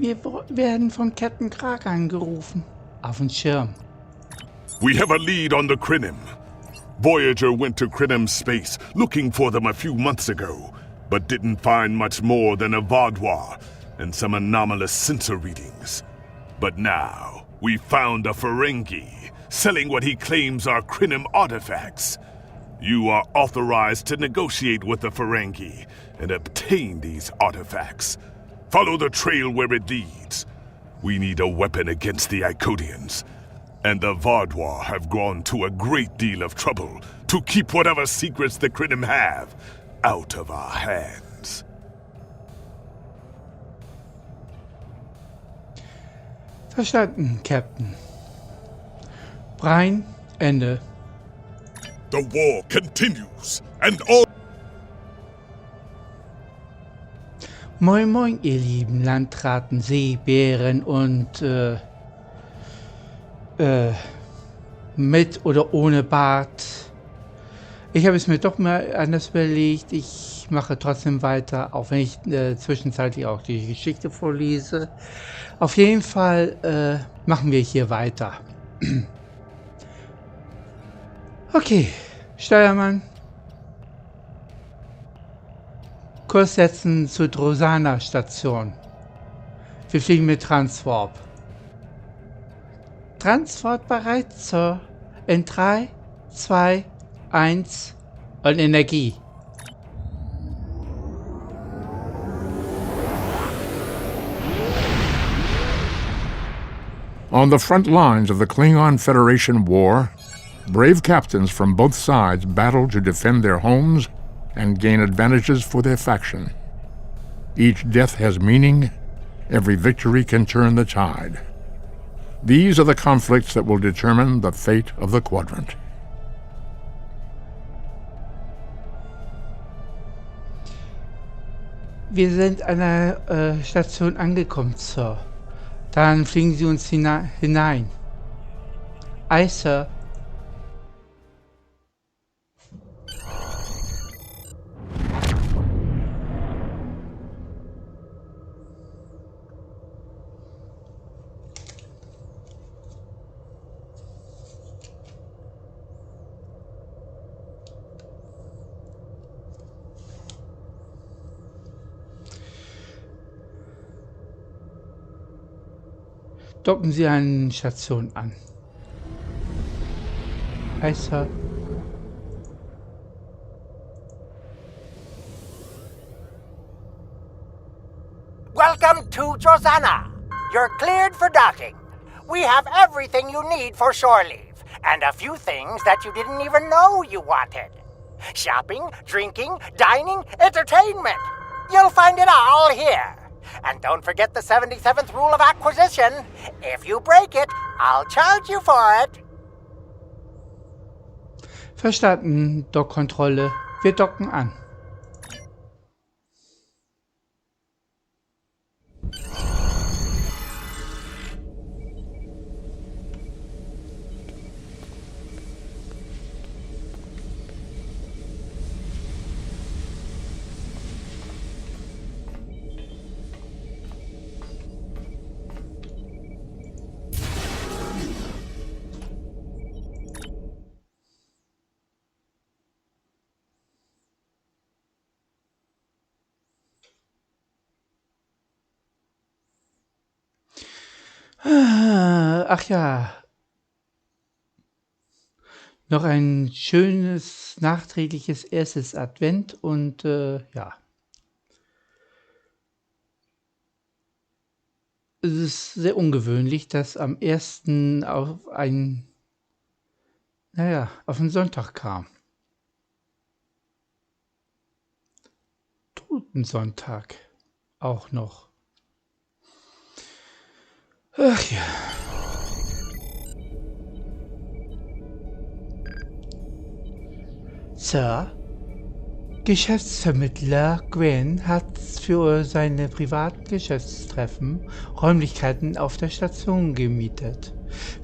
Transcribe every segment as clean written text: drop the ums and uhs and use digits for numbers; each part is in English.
werden von Captain Krag angerufen. Auf den Schirm. We have a lead on the Krinim. Voyager went to Krinim space looking for them a few months ago, but didn't find much more than a Vaudois and some anomalous sensor readings. But now, we found a Ferengi, selling what he claims are Krinim artifacts. You are authorized to negotiate with the Ferengi and obtain these artifacts. Follow the trail where it leads. We need a weapon against the Icodians. And the Vaudois have gone to a great deal of trouble to keep whatever secrets the Krinim have out of our hands. Verstanden, Captain. Brein, Ende. The war continues, and all... Moin moin, ihr lieben Landratten, Seebären und mit oder ohne Bart. Ich habe es mir doch mal anders überlegt. Ich mache trotzdem weiter, auch wenn ich zwischenzeitlich auch die Geschichte vorlese. Auf jeden Fall machen wir hier weiter. Okay, Steuermann. Kurs setzen zur Drosana-Station. Wir fliegen mit Transwarp. Transport bereit, Sir. In 3, 2, 1 und Energie. On the front lines of the Klingon Federation war, brave captains from both sides battle to defend their homes and gain advantages for their faction. Each death has meaning. Every victory can turn the tide. These are the conflicts that will determine the fate of the quadrant. Wir sind an der Station angekommen, Sir. Dann fliegen Sie uns hinein. Aye, Sir. Docken Sie eine Station an. Hi, Sir. Welcome to Drosana. You're cleared for docking. We have everything you need for shore leave, and a few things that you didn't even know you wanted. Shopping, drinking, dining, entertainment. You'll find it all here. And don't forget the 77th rule of acquisition. If you break it, I'll charge you for it. Verstanden, Dockkontrolle. Wir docken an. Ach ja, noch ein schönes, nachträgliches erstes Advent und ja. Es ist sehr ungewöhnlich, dass am 1. auf einen Sonntag kam. Totensonntag auch noch. Ach ja. Sir, Geschäftsvermittler Gwen hat für seine privaten Geschäftstreffen Räumlichkeiten auf der Station gemietet.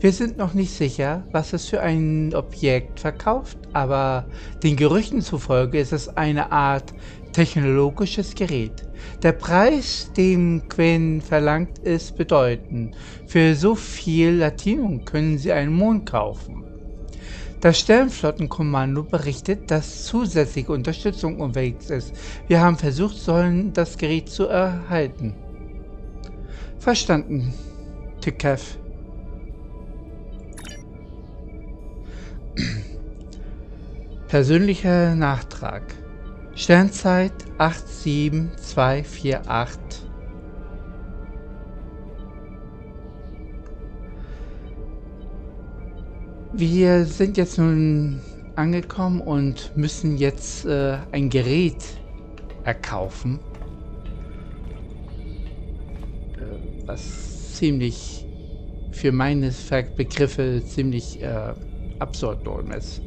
Wir sind noch nicht sicher, was es für ein Objekt verkauft, aber den Gerüchten zufolge ist es eine Art technologisches Gerät. Der Preis, den Quen verlangt, ist bedeutend. Für so viel Latinum können Sie einen Mond kaufen. Das Sternflottenkommando berichtet, dass zusätzliche Unterstützung unterwegs ist. Wir haben versucht, das Gerät zu erhalten. Verstanden, Tikev. Persönlicher Nachtrag. Sternzeit 87248. Wir sind jetzt nun angekommen und müssen jetzt ein Gerät erkaufen, was ziemlich für meine Begriffe ziemlich absurd ist,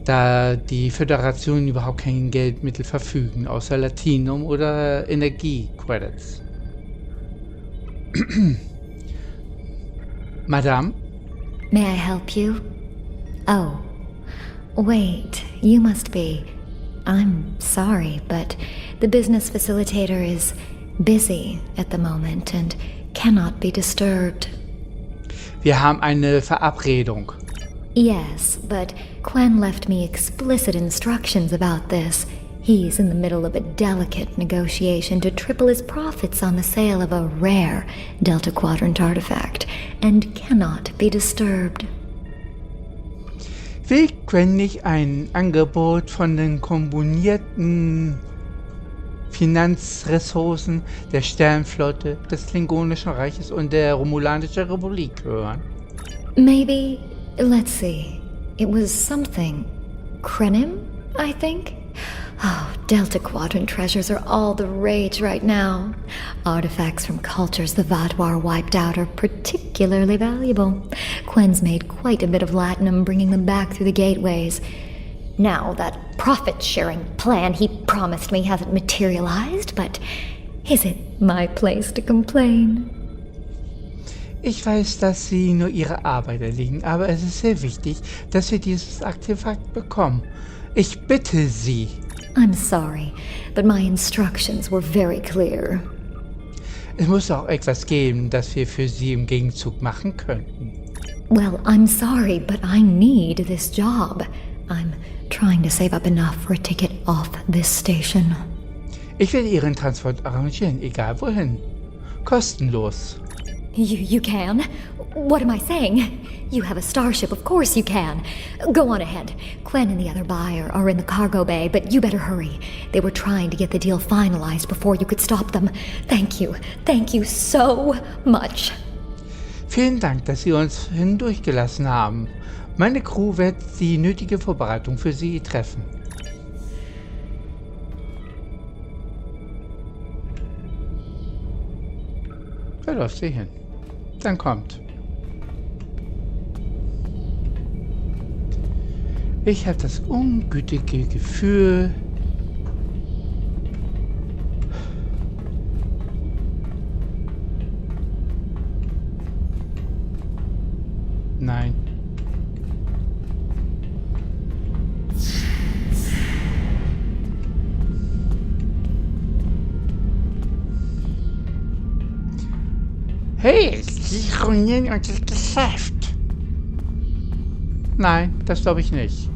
da die Föderation überhaupt kein Geldmittel verfügen, außer Latinum oder Energiecredits. Madame? May I help you? Oh, wait, you must be... I'm sorry, but the business facilitator is busy at the moment and cannot be disturbed. Wir haben eine Verabredung. Yes, but Quen left me explicit instructions about this. He's in the middle of a delicate negotiation to triple his profits on the sale of a rare Delta Quadrant artifact, and cannot be disturbed. Will Quen nicht ein Angebot von den kombinierten Finanzressourcen der Sternflotte, des Klingonischen Reiches und der Romulanischen Republik hören? Maybe, let's see, it was something. Krenim, I think? Oh, Delta Quadrant treasures are all the rage right now. Artifacts from cultures the Vadwar wiped out are particularly valuable. Quen's made quite a bit of latinum bringing them back through the gateways. Now, that profit-sharing plan he promised me hasn't materialized, but is it my place to complain? Ich weiß, dass Sie nur Ihre Arbeit erledigen, aber es ist sehr wichtig, dass wir dieses Artefakt bekommen. Ich bitte Sie. I'm sorry, but my instructions were very clear. Es muss auch etwas geben, das wir für Sie im Gegenzug machen könnten. Well, I'm sorry, but I need this job. I'm trying to save up enough for a ticket off this station. Ich werde Ihren Transport arrangieren, egal wohin. Kostenlos. You can? What am I saying? You have a starship, of course you can. Go on ahead. Quen and the other buyer are in the cargo bay, but you better hurry. They were trying to get the deal finalized before you could stop them. Thank you so much. Vielen Dank, dass Sie uns hindurchgelassen haben. Meine Crew wird die nötige Vorbereitung für Sie treffen. Da läuft sie hin. Dann kommt. Ich habe das ungütige Gefühl, nein. Hey, Sie ruinieren unser Geschäft. Nein, das glaube ich nicht.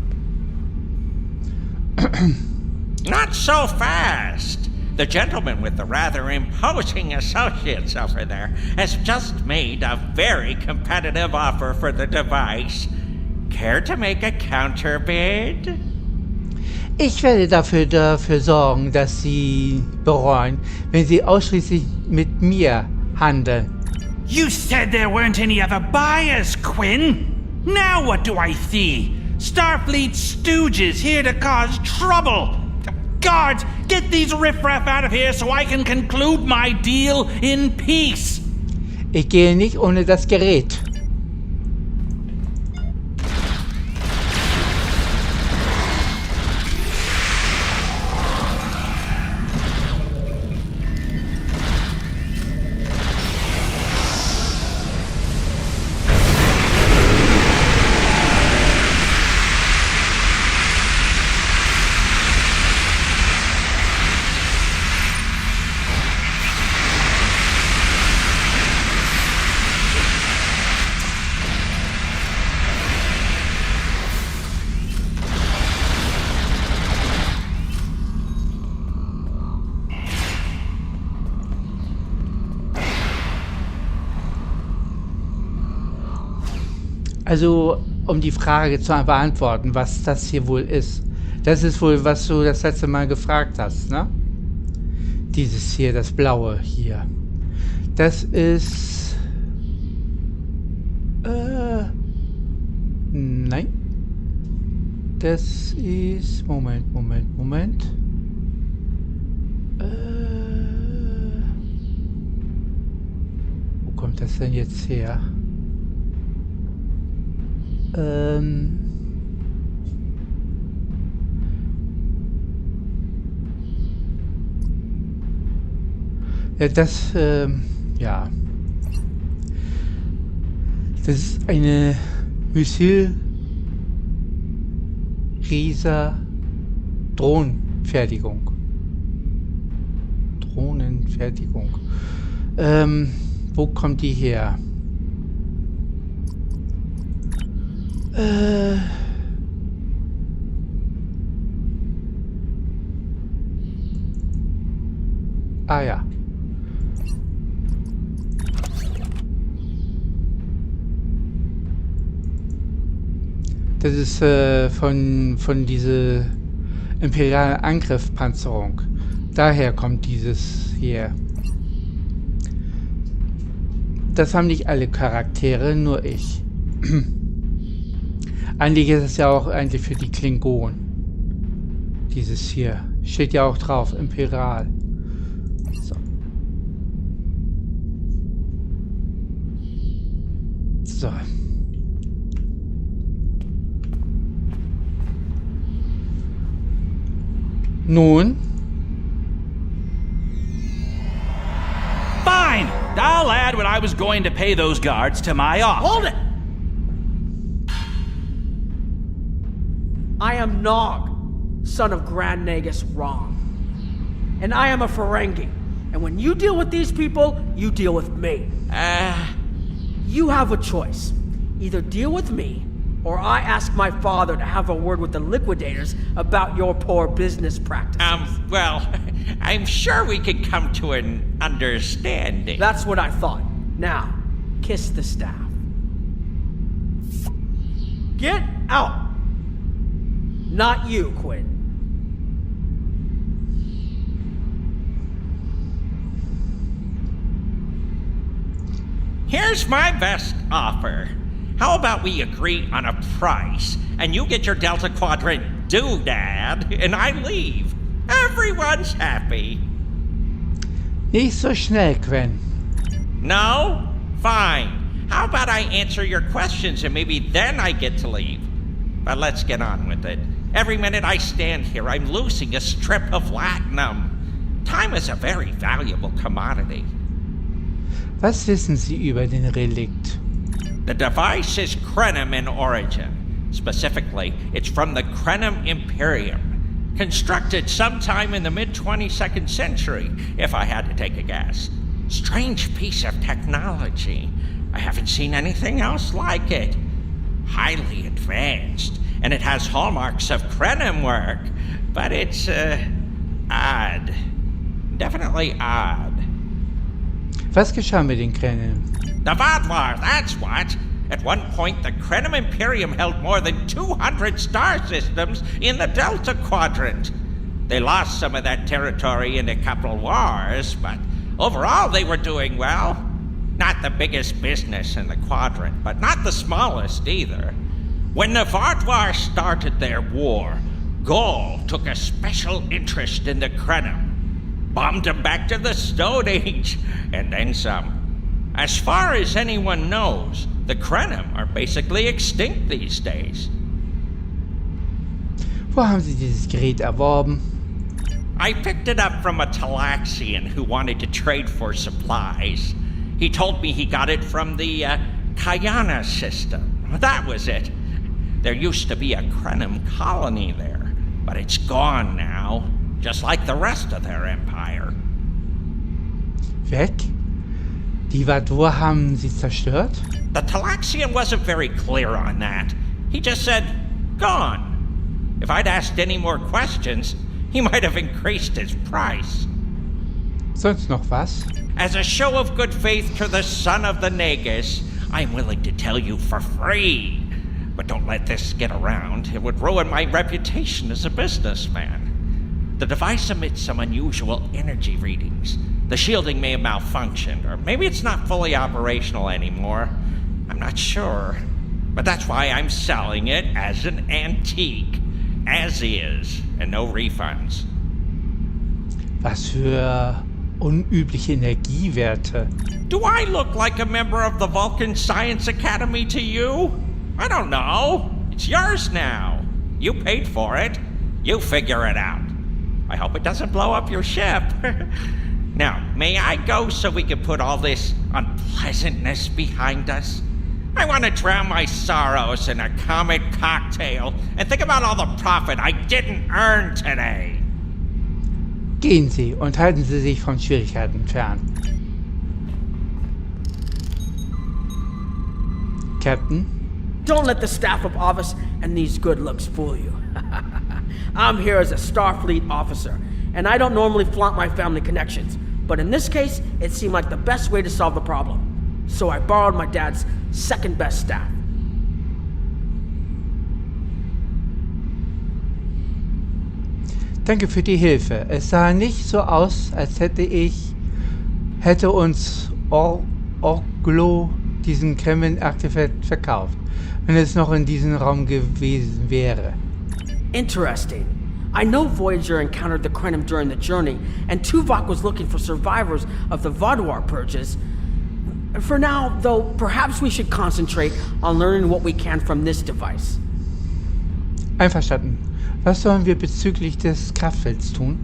Not so fast. The gentleman with the rather imposing associates over there has just made a very competitive offer for the device. Care to make a counterbid? Ich werde dafür sorgen, dass Sie bereuen, wenn Sie ausschließlich mit mir handeln. You said there weren't any other buyers, Quinn. Now what do I see? Starfleet stooges here to cause trouble. Guards, get these riffraff out of here so I can conclude my deal in peace. Ich gehe nicht ohne das Gerät. Also, um die Frage zu beantworten, was das hier wohl ist. Das ist wohl, was du das letzte Mal gefragt hast, ne? Dieses hier, das Blaue hier. Das ist... Nein. Das ist... Moment. Wo kommt das denn jetzt her? Ja, das, ja. Das ist eine Missil-Rieser Drohnenfertigung. Wo kommt die her? Ja. Das ist von dieser imperialen Angriffspanzerung. Daher kommt dieses hier. Das haben nicht alle Charaktere, nur ich. Eigentlich ist es ja auch eigentlich für die Klingonen. Dieses hier. Steht ja auch drauf, Imperial. So. So. Nun. Fine! I'll add what I was going to pay those guards to my offer. Hold it! I am Nog, son of Grand Nagus Rom. And I am a Ferengi. And when you deal with these people, you deal with me. You have a choice. Either deal with me, or I ask my father to have a word with the liquidators about your poor business practices. Well, I'm sure we could come to an understanding. That's what I thought. Now, kiss the staff. Get out! Not you, Quinn. Here's my best offer. How about we agree on a price, and you get your Delta Quadrant doodad, and I leave. Everyone's happy. Nicht so schnell, Quen. No? Fine. How about I answer your questions, and maybe then I get to leave? But let's get on with it. Every minute I stand here, I'm losing a strip of latinum. Time is a very valuable commodity. Was wissen Sie über den Relikt? The device is Krenim in origin. Specifically, it's from the Krenim Imperium. Constructed sometime in the mid-22nd century, if I had to take a guess. Strange piece of technology. I haven't seen anything else like it. Highly advanced, and it has hallmarks of Krenim work, but it's, odd. Definitely odd. Was geschah mit den Krenim? The Vadlar, that's what! At one point, the Krenim Imperium held more than 200 star systems in the Delta Quadrant. They lost some of that territory in a couple wars, but overall they were doing well. Not the biggest business in the quadrant, but not the smallest either. When the Vadlar started their war, Gaul took a special interest in the Krenim. Bombed them back to the Stone Age, and then some. As far as anyone knows, the Krenim are basically extinct these days. Wo haben Sie dieses Gerät erworben? I picked it up from a Talaxian who wanted to trade for supplies. He told me he got it from the Kayana system. That was it. There used to be a Krenim colony there, but it's gone now, just like the rest of their empire. Weg? Die Vador haben Sie zerstört? The Talaxian wasn't very clear on that. He just said, gone. If I'd asked any more questions, he might have increased his price. Sonst noch was? As a show of good faith to the son of the Nagus, I'm willing to tell you for free. But don't let this get around. It would ruin my reputation as a businessman. The device emits some unusual energy readings. The shielding may have malfunctioned, or maybe it's not fully operational anymore. I'm not sure. But that's why I'm selling it as an antique. As is, and no refunds. Was für unübliche Energiewerte. Do I look like a member of the Vulcan Science Academy to you? I don't know. It's yours now. You paid for it. You figure it out. I hope it doesn't blow up your ship. Now, may I go so we can put all this unpleasantness behind us? I want to drown my sorrows in a comet cocktail and think about all the profit I didn't earn today. Gehen Sie und halten Sie sich von Schwierigkeiten fern. Captain? Don't let the staff of office and these good looks fool you. I'm here as a Starfleet officer, and I don't normally flaunt my family connections, but in this case, it seemed like the best way to solve the problem. So I borrowed my dad's second best staff. Danke für die Hilfe. Es sah nicht so aus, als hätte uns Orglo diesen Kremlin-Artefakt verkauft, wenn es noch in diesem Raum gewesen wäre. Interesting. I know Voyager encountered the Krenim during the journey, and Tuvok was looking for survivors of the Vaadwaur purges. For now, though, perhaps we should concentrate on learning what we can from this device. Einverstanden. Was sollen wir bezüglich des Kraftfelds tun?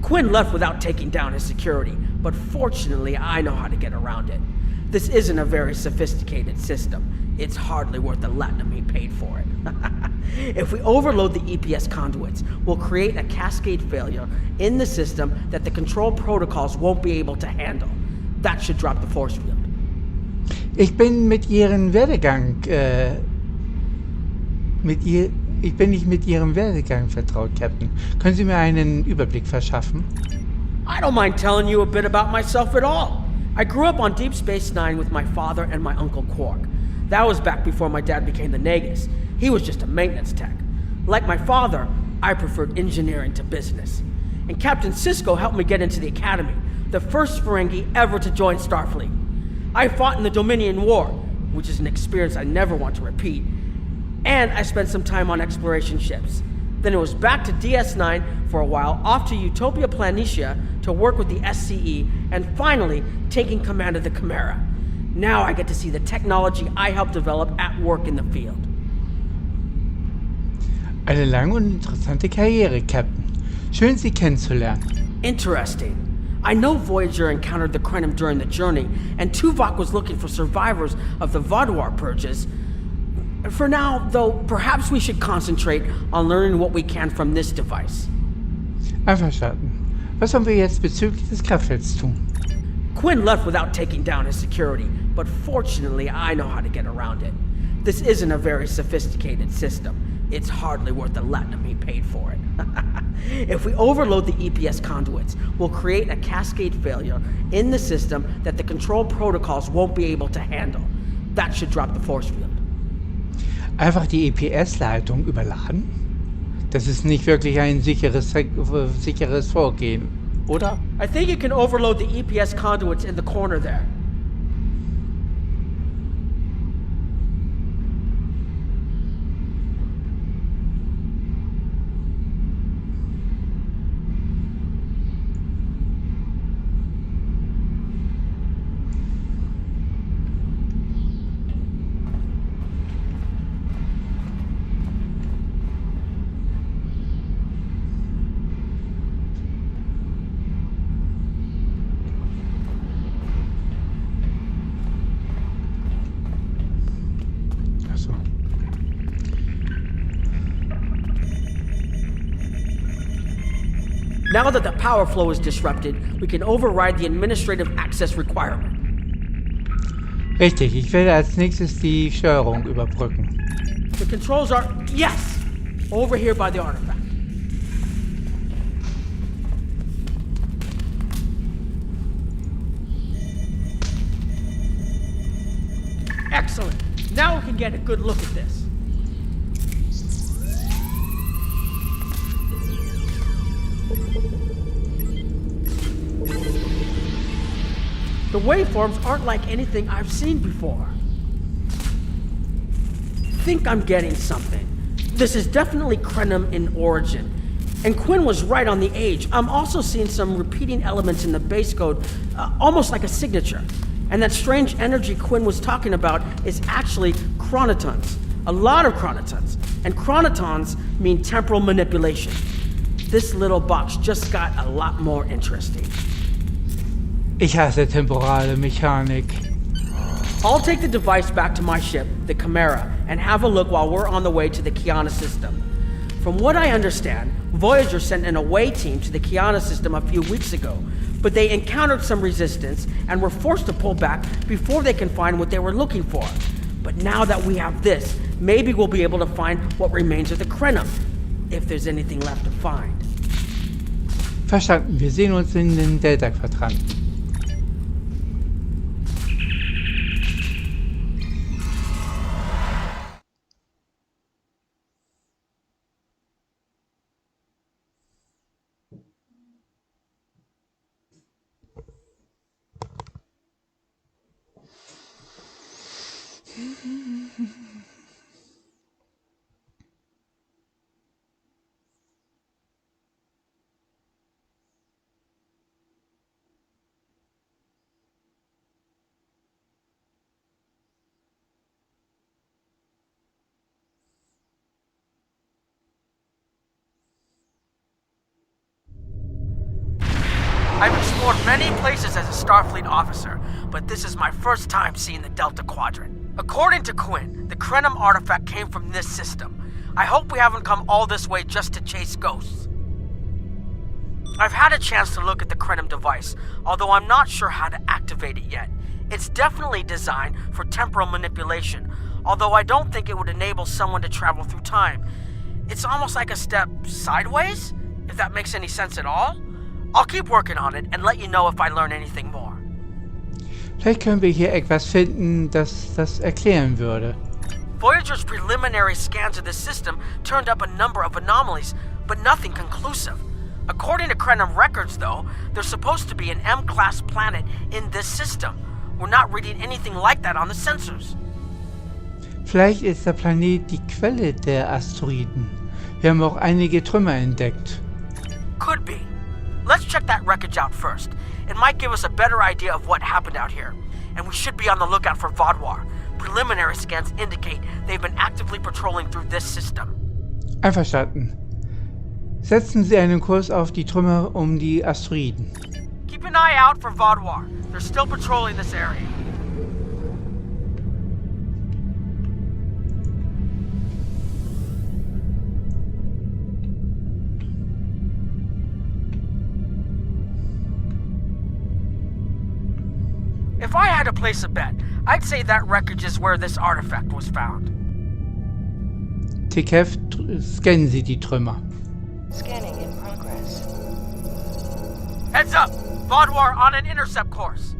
Quinn left without taking down his security, but fortunately I know how to get around it. This isn't a very sophisticated system. It's hardly worth the latinum he paid for it. If we overload the EPS conduits, we'll create a cascade failure in the system that the control protocols won't be able to handle. That should drop the force field. Ich bin mit Ihrem Werdegang, Ich bin nicht mit Ihrem Werdegang vertraut, Captain. Können Sie mir einen Überblick verschaffen? I don't mind telling you a bit about myself at all. I grew up on Deep Space Nine with my father and my uncle Quark. That was back before my dad became the Nagus. He was just a maintenance tech. Like my father, I preferred engineering to business. And Captain Sisko helped me get into the Academy, the first Ferengi ever to join Starfleet. I fought in the Dominion War, which is an experience I never want to repeat. And I spent some time on exploration ships. Then it was back to DS9 for a while, off to Utopia Planitia to work with the SCE, and finally taking command of the Chimera. Now I get to see the technology I helped develop at work in the field. Eine lange und interessante Karriere, Captain. Schön, Sie kennenzulernen. Interesting. I know Voyager encountered the Krenim during the journey, and Tuvok was looking for survivors of the Vaadwaur purges. For now, though, perhaps we should concentrate on learning what we can from this device. Einverstanden. Was sollen wir jetzt bezüglich des Kraftfelds tun? Quinn left without taking down his security, but fortunately I know how to get around it. This isn't a very sophisticated system. It's hardly worth the latinum he paid for it. If we overload the EPS conduits, we'll create a cascade failure in the system that the control protocols won't be able to handle. That should drop the force field. Einfach die EPS-Leitung überladen? Das ist nicht wirklich ein sicheres Vorgehen, oder? I think you can overload the EPS conduits in the corner there. Now that the power flow is disrupted, we can override the administrative access requirement. Richtig, ich werde als nächstes die Steuerung überbrücken. The controls are, yes, over here by the artifact. Excellent! Now we can get a good look at this. The waveforms aren't like anything I've seen before. Think I'm getting something. This is definitely Krenim in origin. And Quinn was right on the age. I'm also seeing some repeating elements in the base code, almost like a signature. And that strange energy Quinn was talking about is actually chronotons. A lot of chronotons. And chronotons mean temporal manipulation. This little box just got a lot more interesting. Ich hasse temporale Mechanik. I'll take the device back to my ship, the Chimera, and have a look while we're on the way to the Kiana system. From what I understand, Voyager sent an away team to the Kiana system a few weeks ago, but they encountered some resistance and were forced to pull back before they can find what they were looking for. But now that we have this, maybe we'll be able to find what remains of the Krenim, if there's anything left to find. Verstanden, wir sehen uns in den Delta-Quadranten. I've explored many places as a Starfleet officer, but this is my first time seeing the Delta Quadrant. According to Quinn, the Krenim artifact came from this system. I hope we haven't come all this way just to chase ghosts. I've had a chance to look at the Krenim device, although I'm not sure how to activate it yet. It's definitely designed for temporal manipulation, although I don't think it would enable someone to travel through time. It's almost like a step sideways, if that makes any sense at all. I'll keep working on it and let you know if I learn anything more. Vielleicht können wir hier etwas finden, das das erklären würde. Voyager's preliminary scans of the system turned up a number of anomalies, but nothing conclusive. According to Krenim records, though, there's supposed to be an M-class planet in this system. We're not reading anything like that on the sensors. Vielleicht ist der Planet die Quelle der Asteroiden. Wir haben auch einige Trümmer entdeckt. Could be. Let's check that wreckage out first. It might give us a better idea of what happened out here. And we should be on the lookout for Vaadwaur. Preliminary scans indicate they've been actively patrolling through this system. Einverstanden. Setzen Sie einen Kurs auf die Trümmer um die Asteroiden. Keep an eye out for Vaadwaur. They're still patrolling this area. If I had to place a bet, I'd say that wreckage is where this artifact was found. TKF, scannen Sie die Trümmer. Scanning in progress. Heads up! Vaadwaur on an intercept course.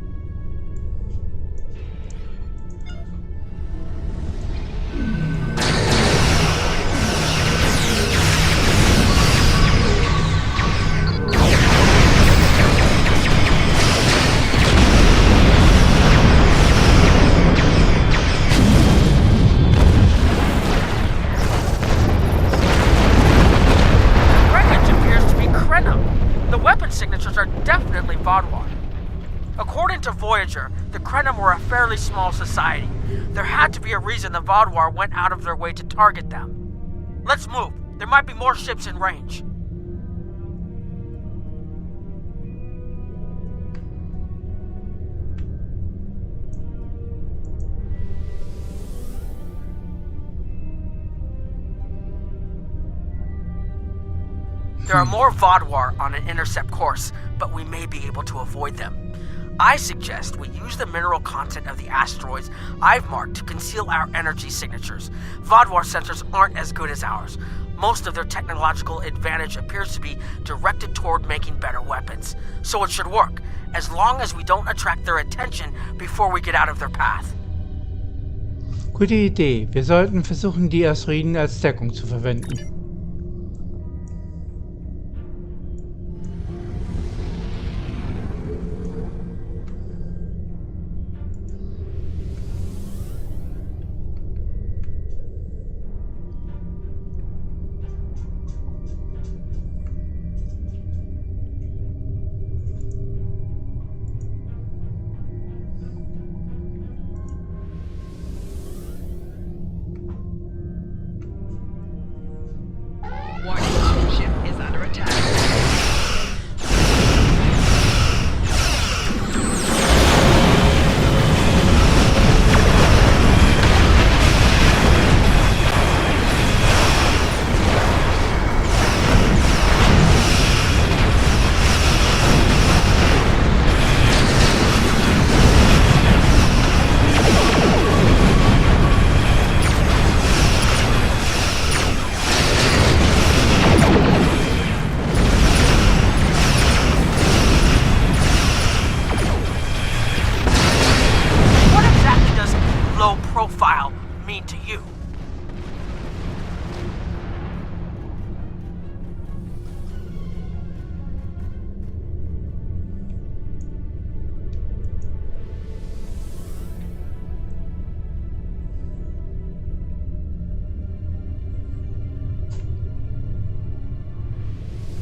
Signatures are definitely Vaadwaur. According to Voyager, the Krenim were a fairly small society. There had to be a reason the Vaadwaur went out of their way to target them. Let's move. There might be more ships in range. There are more Vaadwaur on an intercept course, but we may be able to avoid them. I suggest we use the mineral content of the asteroids I've marked to conceal our energy signatures. Vaadwaur sensors aren't as good as ours. Most of their technological advantage appears to be directed toward making better weapons. So it should work, as long as we don't attract their attention before we get out of their path. Gute Idee. Wir sollten versuchen, die Asteroiden als Deckung zu verwenden.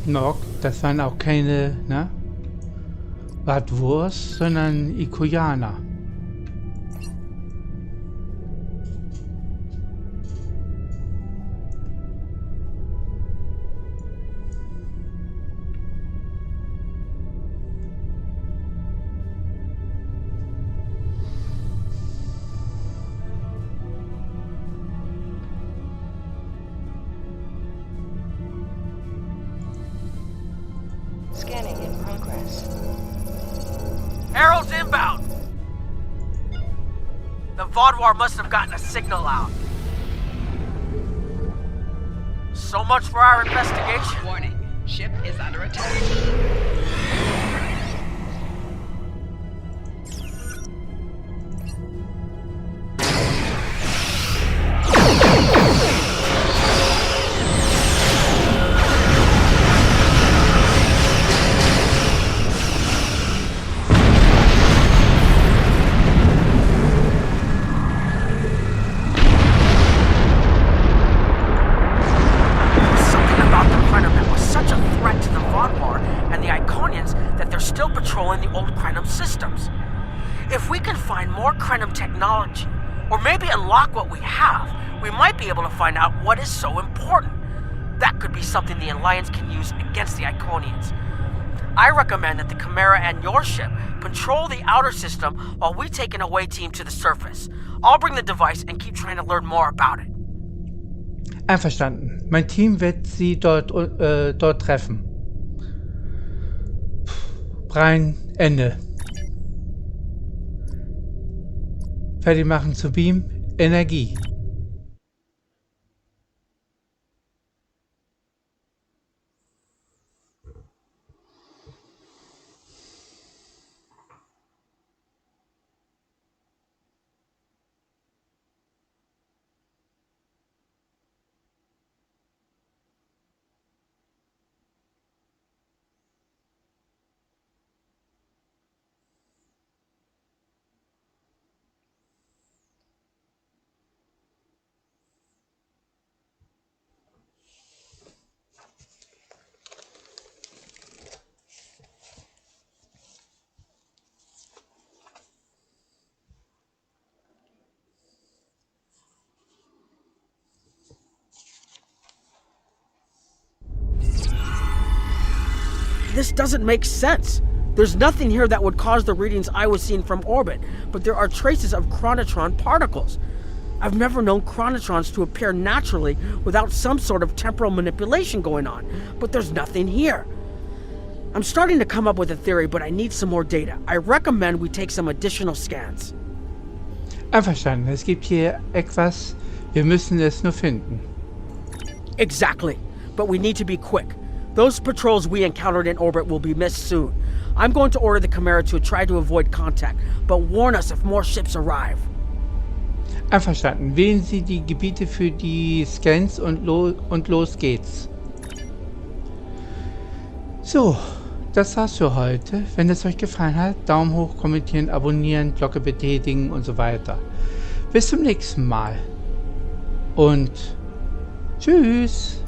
Nog, das waren auch keine, ne? Bratwurst, sondern Ikoyaner. Scanning in progress. Herald's inbound! The Vaudouar must have gotten a signal out. So much for our investigation. Warning, ship is under attack. Technology, or maybe unlock what we have, we might be able to find out what is so important. That could be something the Alliance can use against the Iconians. I recommend that the Chimera and your ship patrol the outer system while we take an away team to the surface. I'll bring the device and keep trying to learn more about it. Einverstanden. Mein Team wird Sie dort treffen. Brian, Ende. Fertig machen zu Beam. Energie. This doesn't make sense. There's nothing here that would cause the readings I was seeing from orbit, but there are traces of chronotron particles. I've never known chronotrons to appear naturally without some sort of temporal manipulation going on, but there's nothing here. I'm starting to come up with a theory, but I need some more data. I recommend we take some additional scans. Einverstanden, es gibt hier etwas, wir müssen es nur finden. Exactly, but we need to be quick. Those patrols we encountered in orbit will be missed soon. I'm going to order the Chimera to try to avoid contact, but warn us if more ships arrive. Einverstanden. Wählen Sie die Gebiete für die Scans und los geht's. So, das war's für heute. Wenn es euch gefallen hat, Daumen hoch, kommentieren, abonnieren, Glocke betätigen und so weiter. Bis zum nächsten Mal. Und tschüss.